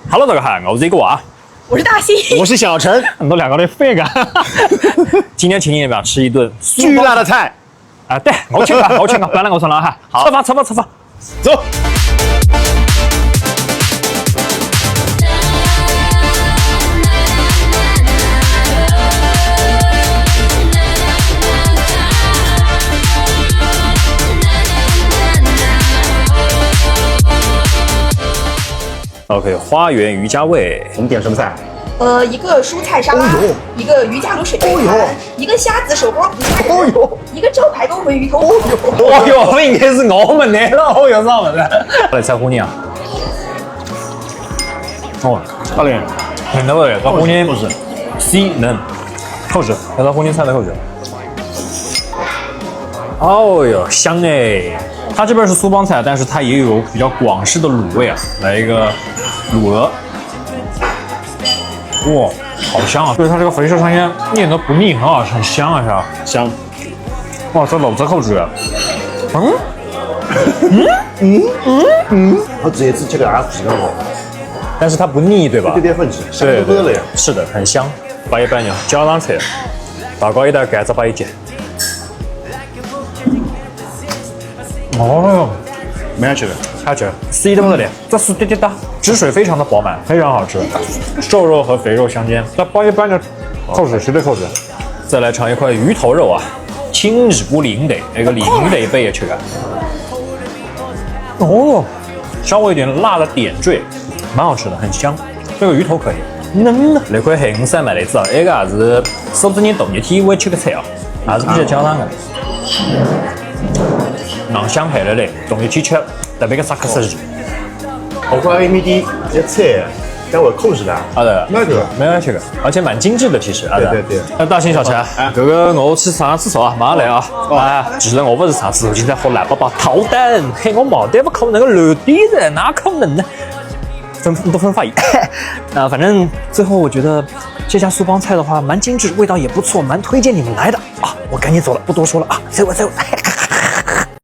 Hello， 大家好，我是一个娃，我是大西，我是小陈，很多两个人飞干。今天请你们吃一顿巨辣的菜啊！对，我请客，我请客，不然我上了哈。好，吃饭，吃饭，吃饭，走。OK， 花园瑜伽味。我们点什么菜？一个蔬菜沙拉，一个鱼架卤水杯盘，一个虾子手包皮菜，一个招牌东回鱼头。哦哟，应该是我们的了，哦哟，啥么子？来菜糊呢？哦，教练，很多的，这糊呢不是 C 能扣子，这糊呢菜的扣子。哦哟，香哎！它这边是苏帮菜，但是它也有比较广式的卤味啊。来一个卤鹅，哇，好香啊！就是它这个肥瘦相间，一点都不腻，很好吃，很香啊，是吧？香。哇，这老子口水啊！我这次吃个牙齿了我，但是它不腻，对吧？对粉质，对喝了呀。是的，很香。摆一摆呢，家常菜，大高一点盖子摆一截。哦，没人吃的，好吃，吃都不得的，这是滴滴答，汁水非常的饱满，非常好吃，瘦肉和肥肉相间，再包一般的扣子，绝对扣子。再来尝一块鱼头肉啊，青日不淋的，那个淋的一杯也吃个。哦，稍微有点辣的点缀，蛮好吃的，很香。这个鱼头可以，嫩的。那块黑色麦栗子啊，那个还是手指年冻日天我也吃个菜啊，还是比较家常的。囊香配了嘞，冻日天吃，特别个萨克斯鱼。我看 AMD 这菜，但我扣子的。好的，那个没有这个，而且蛮精致的，其实。对对。那大兴小陈，这个我去上厕所啊，马上来啊。哎，其实我不是上厕所，现在喝烂粑粑头灯，嘿，我没得不扣那个漏点的，哪可能呢？都分发一。啊，反正最后我觉得这家苏帮菜的话蛮精致，味道也不错，蛮推荐你们来的啊。我赶紧走了，不多说了啊，走。